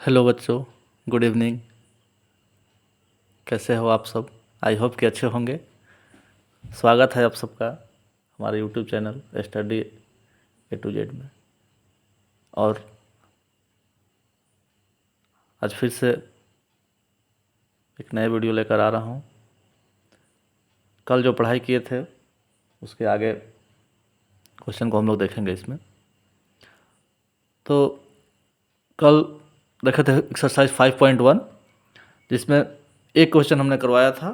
Hello बच्चों, good evening. कैसे हो आप सब? आई होप कि अच्छे होंगे। स्वागत है आप सबका हमारे YouTube channel study A to Z में। और आज फिर से एक नए वीडियो लेकर आ रहा हूँ। कल जो पढ़ाई किए थे उसके आगे क्वेश्चन को हम लोग देखेंगे इसमें। तो कल देखे थे एक्सरसाइज 5.1, जिसमें एक क्वेश्चन हमने करवाया था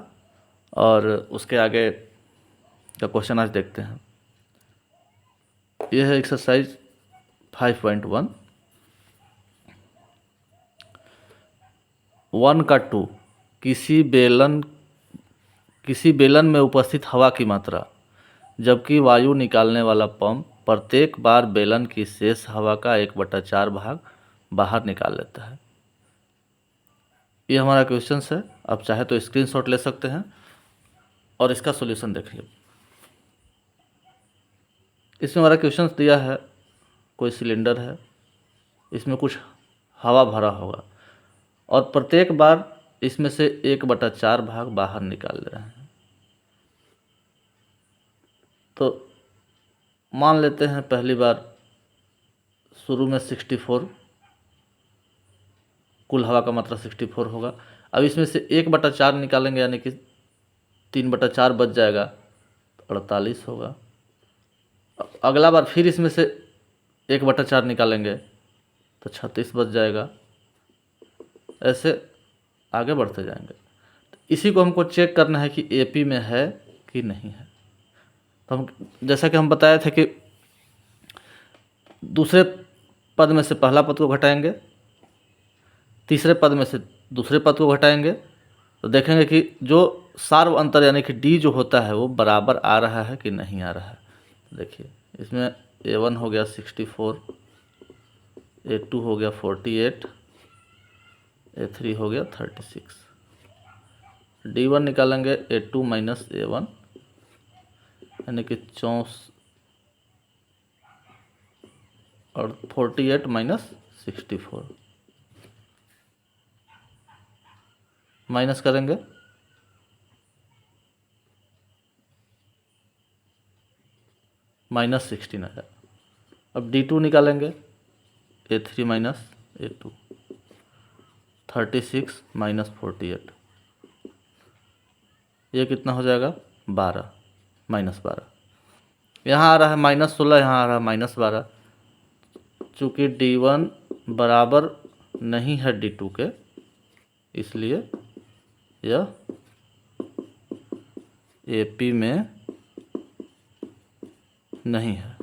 और उसके आगे का क्वेश्चन आज देखते हैं। यह है एक्सरसाइज 5.1। 1 का 2, किसी बेलन में उपस्थित हवा की मात्रा, जबकि वायु निकालने वाला पंप प्रत्येक बार बेलन की शेष हवा का 1/4 भाग बाहर निकाल लेता है। ये हमारा क्वेश्चन है। आप चाहे तो स्क्रीनशॉट ले सकते हैं और इसका सॉल्यूशन देखिए। इसमें हमारा क्वेश्चन दिया है, कोई सिलेंडर है, इसमें कुछ हवा भरा होगा और प्रत्येक बार इसमें से 1/4 भाग बाहर निकाल रहे हैं। तो मान लेते हैं पहली बार शुरू में 64, कुल हवा का मात्रा 64 होगा। अब इसमें से 1/4 निकालेंगे, यानी कि 3/4 बच जाएगा, तो 48 होगा। अगला बार फिर इसमें से 1/4 निकालेंगे तो 36 बच जाएगा। ऐसे आगे बढ़ते जाएंगे। तो इसी को हमको चेक करना है कि एपी में है कि नहीं है। तो हम, जैसा कि हम बताए थे कि दूसरे पद में से पहला पद को घटाएंगे, तीसरे पद में से दूसरे पद को घटाएंगे, तो देखेंगे कि जो सार्व अंतर यानी कि डी जो होता है वो बराबर आ रहा है कि नहीं आ रहा है। देखिए इसमें A1 हो गया 64, A2 हो गया 48, A3 हो गया 36। D1 निकालेंगे A2 माइनस A1, यानी कि 64 और 48 माइनस 64 माइनस करेंगे -16 आ जाएगा। अब D2 निकालेंगे A3 माइनस A2, 36 माइनस 48, ये कितना हो जाएगा 12, -12। यहाँ आ रहा है -16, यहाँ आ रहा है -12। चूँकि D1 बराबर नहीं है D2 के, इसलिए यह AP में नहीं है।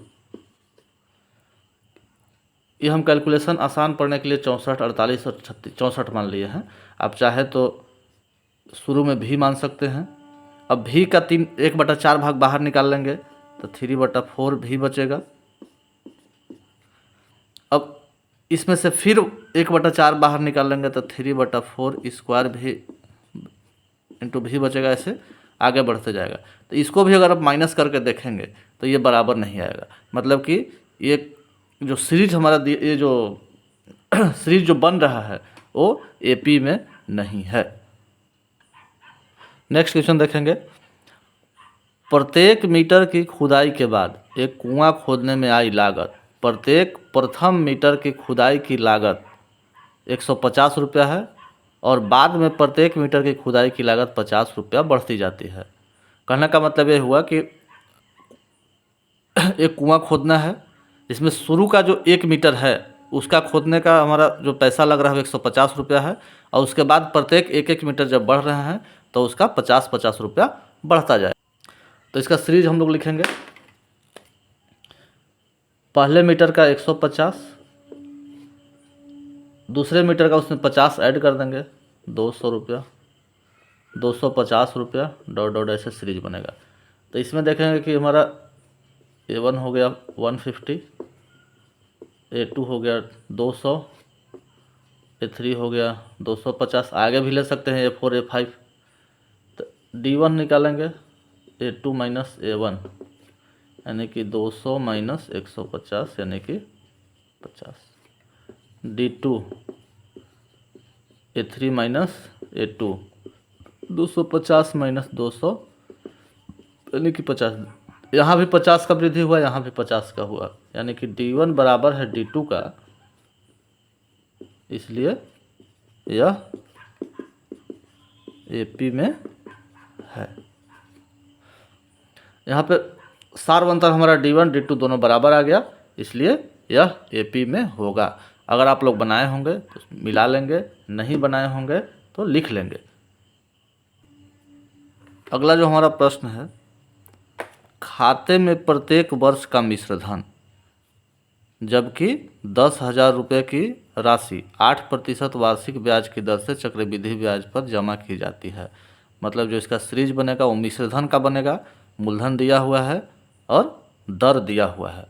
ये हम कैलकुलेशन आसान पढ़ने के लिए 64, 48 और 36, 64 मान लिए हैं। आप चाहे तो शुरू में भी मान सकते हैं। अब भी का 1/4 भाग बाहर निकाल लेंगे तो 3/4 भी बचेगा। अब इसमें से फिर 1/4 बाहर निकाल लेंगे तो 3/4 स्क्वायर भी इंटू भी बचेगा। ऐसे आगे बढ़ते जाएगा। तो इसको भी अगर आप माइनस करके देखेंगे तो ये बराबर नहीं आएगा। मतलब कि ये जो सीरीज हमारा ये जो सीरीज जो बन रहा है वो एपी में नहीं है। नेक्स्ट क्वेश्चन देखेंगे। प्रत्येक मीटर की खुदाई के बाद एक कुआं खोदने में आई लागत, प्रत्येक प्रथम मीटर की खुदाई की लागत 150 रुपया है और बाद में प्रत्येक मीटर की खुदाई की लागत 50 रुपया बढ़ती जाती है। कहने का मतलब ये हुआ कि एक कुआं खोदना है, जिसमें शुरू का जो 1 मीटर है उसका खोदने का हमारा जो पैसा लग रहा है 150 रुपया है, और उसके बाद प्रत्येक 1-1 मीटर जब बढ़ रहे हैं तो उसका 50-50 रुपया बढ़ता जाए। तो इसका सीरीज हम लोग लिखेंगे। पहले मीटर का 150, दूसरे मीटर का उसमें 50 ऐड कर देंगे, 200 रुपया, 250 रुपया, डॉट डॉट ऐसे सीरीज बनेगा। तो इसमें देखेंगे कि हमारा A1 हो गया 150, A2 हो गया 200, A3 हो गया 250, आगे भी ले सकते हैं A4 A5। तो D1 निकालेंगे A2 माइनस A1, यानी कि 200 माइनस 150 यानी कि 50। D2 A3 minus A2, 250 minus 200 यानी कि 50। यहाँ भी 50 का वृद्धि हुआ, यहाँ भी 50 का हुआ, यानी कि D1 बराबर है D2 का, इसलिए यह AP में है। यहाँ पे सार अंतर हमारा D1 D2 दोनों बराबर आ गया, इसलिए यह AP में होगा। अगर आप लोग बनाए होंगे तो मिला लेंगे, नहीं बनाए होंगे तो लिख लेंगे। अगला जो हमारा प्रश्न है, खाते में प्रत्येक वर्ष का मिश्र धन जबकि 10,000 रुपये की राशि 8% वार्षिक ब्याज की दर से चक्रवृद्धि ब्याज पर जमा की जाती है। मतलब जो इसका सीरीज बनेगा वो मिश्र धन का बनेगा, मूलधन दिया हुआ है और दर दिया हुआ है।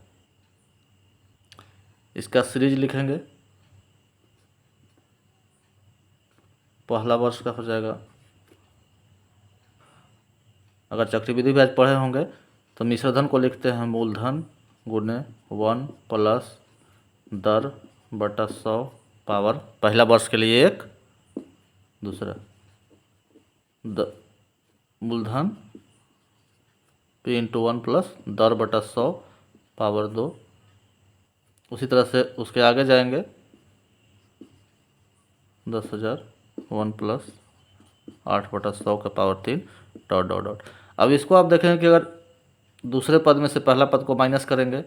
इसका सीरीज लिखेंगे, पहला वर्ष का हो जाएगा। अगर चक्रवृद्धि ब्याज पढ़े होंगे तो मिश्र धन को लिखते हैं मूलधन गुणे 1 प्लस दर बटा 100 पावर, पहला वर्ष के लिए 1, दूसरा मूलधन P इंटू 1 प्लस दर बटा 100 पावर 2। उसी तरह से उसके आगे जाएंगे, 10,000 1 प्लस 8/100 का पावर 3 डॉट डॉट डॉट। अब इसको आप देखेंगे कि अगर दूसरे पद में से पहला पद को माइनस करेंगे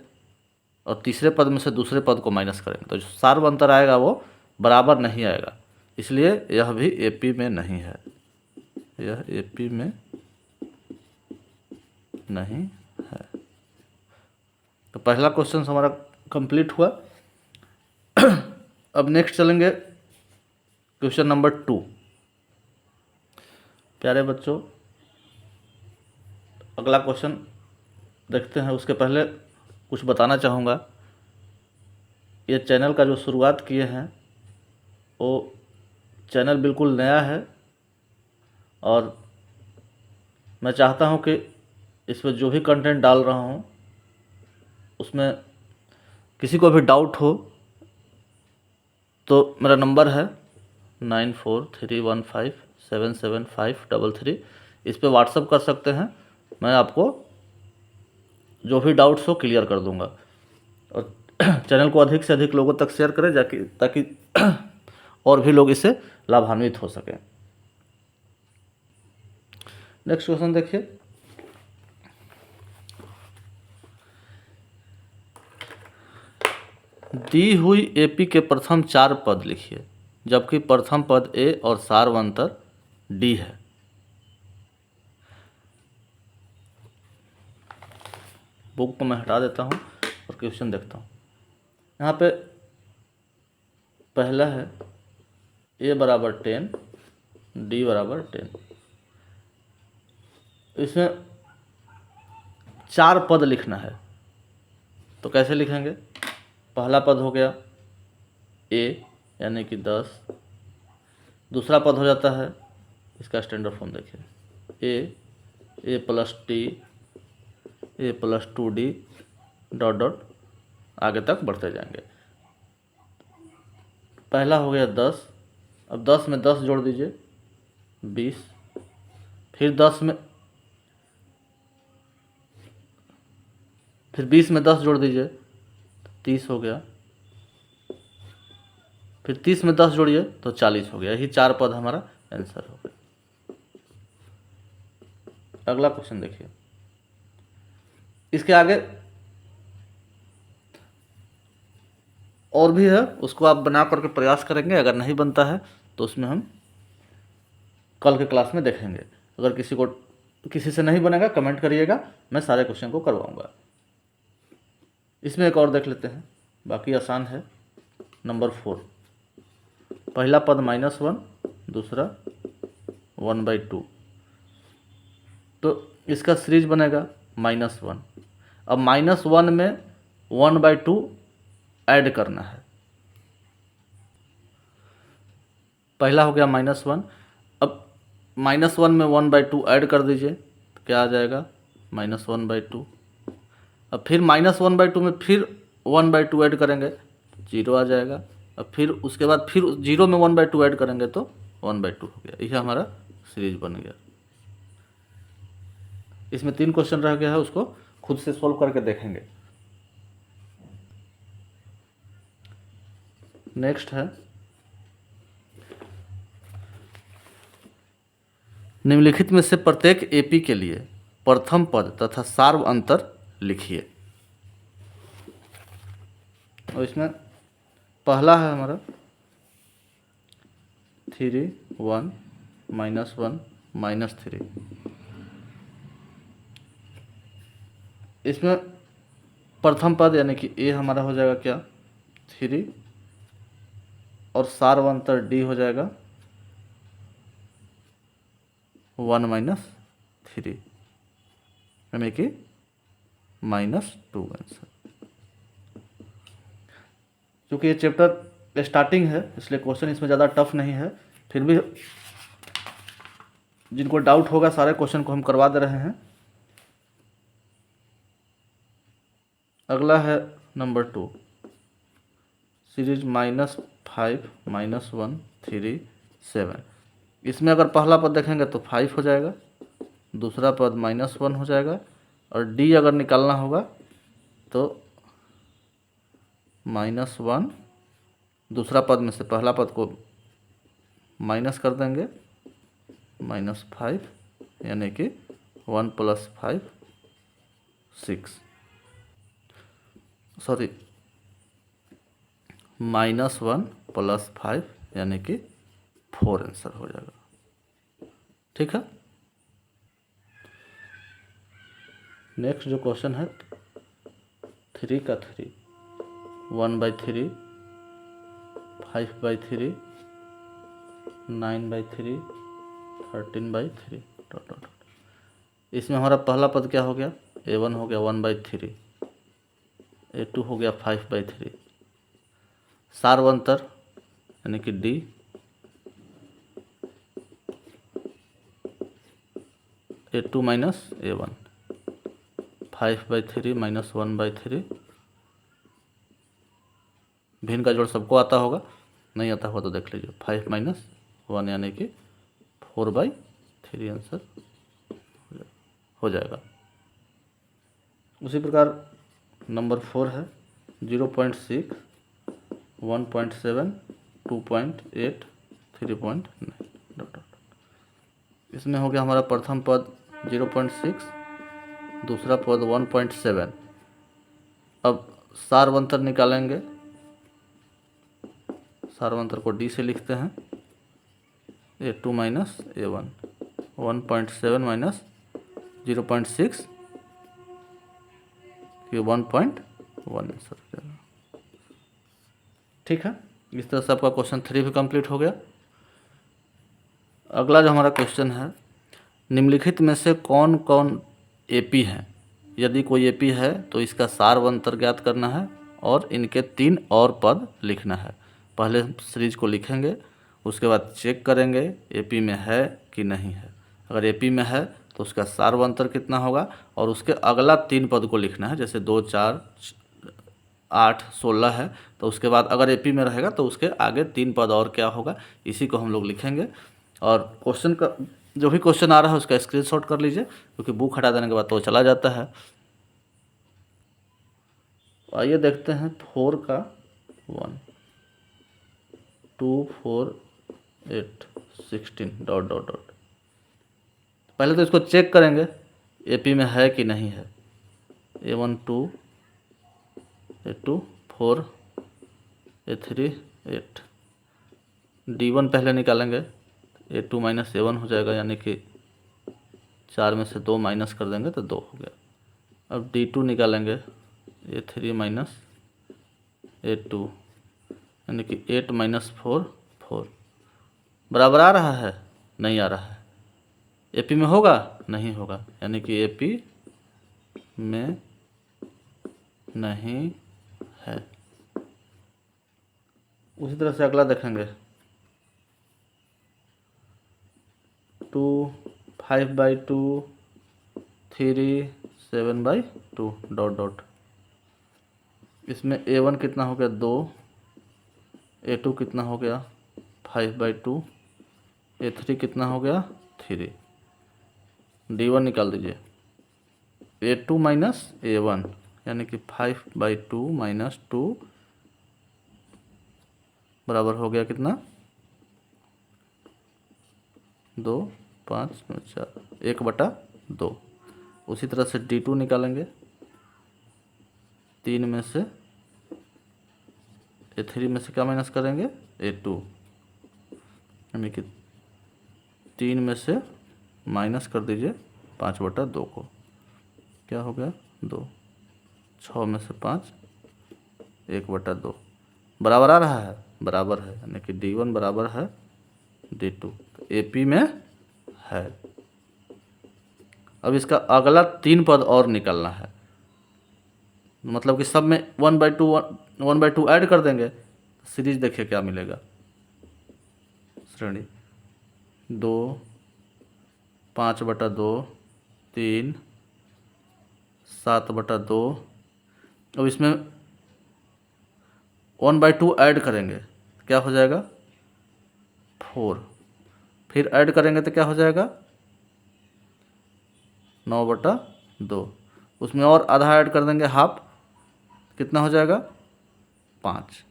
और तीसरे पद में से दूसरे पद को माइनस करेंगे तो जो सार अंतर आएगा वो बराबर नहीं आएगा, इसलिए यह भी AP में नहीं है, यह AP में नहीं है। तो पहला क्वेश्चन हमारा कंप्लीट हुआ। अब नेक्स्ट चलेंगे क्वेश्चन नंबर 2। प्यारे बच्चों, अगला क्वेश्चन देखते हैं। उसके पहले कुछ बताना चाहूँगा। ये चैनल का जो शुरुआत किए हैं वो चैनल बिल्कुल नया है और मैं चाहता हूँ कि इसमें जो भी कंटेंट डाल रहा हूँ उसमें किसी को भी डाउट हो तो मेरा नंबर है 9431577533। इस पर व्हाट्सअप कर सकते हैं, मैं आपको जो भी डाउट्स हो क्लियर कर दूंगा। और चैनल को अधिक से अधिक लोगों तक शेयर करें ताकि और भी लोग इससे लाभान्वित हो सकें। नेक्स्ट क्वेश्चन देखिए, दी हुई AP के प्रथम 4 पद लिखिए जबकि प्रथम पद A और सार अंतर D है। बुक को मैं हटा देता हूँ और क्वेश्चन देखता हूँ। यहाँ पे पहला है A बराबर 10, D बराबर 10। इसमें 4 पद लिखना है तो कैसे लिखेंगे? पहला पद हो गया A यानी कि 10, दूसरा पद हो जाता है, इसका स्टैंडर्ड फॉर्म देखिए, A plus T A plus 2D dot dot आगे तक बढ़ते जाएंगे। पहला हो गया 10, अब 10 में 10 जोड़ दीजिए 20, फिर 20 में 10 जोड़ दीजिए 30 हो गया, फिर 30 में 10 जोड़िए तो 40 हो गया। यही 4 पद हमारा आंसर हो गया। अगला क्वेश्चन देखिए, इसके आगे और भी है, उसको आप बना करके प्रयास करेंगे। अगर नहीं बनता है तो उसमें हम कल के क्लास में देखेंगे। अगर किसी से नहीं बनेगा कमेंट करिएगा, मैं सारे क्वेश्चन को करवाऊंगा। इसमें एक और देख लेते हैं, बाकी आसान है। नंबर 4, पहला पद -1, दूसरा 1/2, तो इसका सीरीज बनेगा -1। अब -1 में 1/2 ऐड करना है। पहला हो गया -1, अब -1 में 1/2 ऐड कर दीजिए तो क्या आ जाएगा? -1/2। अब फिर -1/2 में फिर 1/2 ऐड करेंगे, 0 आ जाएगा। अब फिर उसके बाद फिर 0 में 1/2 ऐड करेंगे तो 1/2 हो गया। यह हमारा सीरीज बन गया। इसमें 3 क्वेश्चन रह गया है, उसको खुद से सॉल्व करके देखेंगे। नेक्स्ट है, निम्नलिखित में से प्रत्येक एपी के लिए प्रथम पद तथा सार्व अंतर लिखिए। और इसमें पहला है हमारा 3 1 -1 -3। इसमें प्रथम पद यानी कि ए हमारा हो जाएगा क्या 3, और सार्व अंतर डी हो जाएगा 1 - 3 यानी कि -2 आंसर। क्योंकि ये चैप्टर स्टार्टिंग है इसलिए क्वेश्चन इसमें ज़्यादा टफ नहीं है, फिर भी जिनको डाउट होगा सारे क्वेश्चन को हम करवा दे रहे हैं। अगला है नंबर 2, सीरीज -5 -1 3 7। इसमें अगर पहला पद देखेंगे तो 5 हो जाएगा, दूसरा पद -1 हो जाएगा, और डी अगर निकालना होगा तो -1, दूसरा पद में से पहला पद को माइनस कर देंगे, -5 यानी कि 1 + 5 6, सॉरी -1 + 5 यानी कि 4 आंसर हो जाएगा। ठीक है। नेक्स्ट जो क्वेश्चन है 3 का 3, 1/3, 5/3, 9/3, 13/3 डॉट डॉट। इसमें हमारा पहला पद क्या हो गया, A1 हो गया 1/3, A2 हो गया 5/3, सार्व अंतर यानी कि D A2 - A1, 5/3 - 1/3। भिन्न का जोड़ सबको आता होगा, नहीं आता होगा तो देख लीजिए। 5 - 1 यानी कि 4/3 आंसर हो जाएगा। उसी प्रकार नंबर 4 है 0.6 1.7 2.8 3.9 डॉट डॉट। इसमें हो गया हमारा प्रथम पद 0.6, दूसरा पद 1.7। अब सार्व अंतर निकालेंगे, सार्व अंतर को डी से लिखते हैं, A2 - A1, 1.7 - 0.6 ये 1.1 आंसर हो जाएगा। ठीक है, इस तरह से आपका क्वेश्चन 3 भी कंप्लीट हो गया। अगला जो हमारा क्वेश्चन है, निम्नलिखित में से कौन कौन एपी हैं। यदि कोई एपी है तो इसका सार्व अंतर ज्ञात करना है और इनके 3 और पद लिखना है। पहले सीरीज को लिखेंगे, उसके बाद चेक करेंगे एपी में है कि नहीं है। अगर एपी में है तो उसका सार्व अंतर कितना होगा, और उसके अगला 3 पद को लिखना है। जैसे 2 4 8 16 है, तो उसके बाद अगर एपी में रहेगा तो उसके आगे 3 पद और क्या होगा, इसी को हम लोग लिखेंगे। और क्वेश्चन का जो भी क्वेश्चन आ रहा है उसका स्क्रीनशॉट कर लीजिए, क्योंकि बुक हटा देने के बाद तो वो चला जाता है। आइए देखते हैं 4 का 1 2 4 8 16 डॉट डॉट डॉट। पहले तो इसको चेक करेंगे एपी में है कि नहीं है। A1 2 A2 4 A3 8, D1 पहले निकालेंगे, A2 - A1 हो जाएगा, यानी कि 4 में से 2 माइनस कर देंगे तो 2 हो गया। अब D2 निकालेंगे, A3 - A2 यानी कि 8 - 4 4 बराबर आ रहा है, नहीं आ रहा है। एपी में होगा, नहीं होगा, यानी कि एपी में नहीं है। उसी तरह से अगला देखेंगे 2 5/2 3 7/2 डॉट डॉट। इसमें A1 कितना हो गया 2, A2 कितना हो गया 5/2, A3 कितना हो गया 3, D1 निकाल दीजिए। A2 माइनस A1 यानी कि 5/2 माइनस 2 बराबर हो गया कितना 2, 5, 4, 1/2। उसी तरह से D2 निकालेंगे, 3 में से A3 में से क्या माइनस करेंगे A2, यानी कि 3 में से माइनस कर दीजिए 5/2 को, क्या हो गया 2, 6 में से 5 1/2 बराबर आ रहा है, बराबर है, यानी कि D1 बराबर है D2, AP में है। अब इसका अगला 3 पद और निकालना है, मतलब कि सब में 1/2 ऐड कर देंगे, सीरीज देखिए क्या मिलेगा, श्रेणी 2, 5/2, 3, 7/2। अब इसमें 1/2 ऐड करेंगे क्या हो जाएगा 4, फिर ऐड करेंगे तो क्या हो जाएगा 9/2, उसमें और आधा ऐड कर देंगे हाफ, कितना हो जाएगा 5,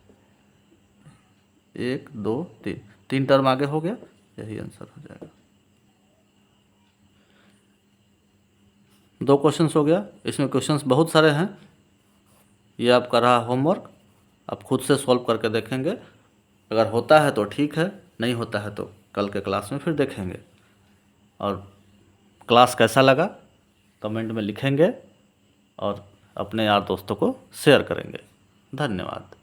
1, 2, 3 टर्म आगे हो गया, यही आंसर हो जाएगा। 2 क्वेश्चंस हो गया, इसमें क्वेश्चंस बहुत सारे हैं, ये आपका रहा होमवर्क, आप खुद से सॉल्व करके देखेंगे, अगर होता है तो ठीक है, नहीं होता है तो कल के क्लास में फिर देखेंगे। और क्लास कैसा लगा कमेंट में लिखेंगे और अपने यार दोस्तों को शेयर करेंगे। धन्यवाद।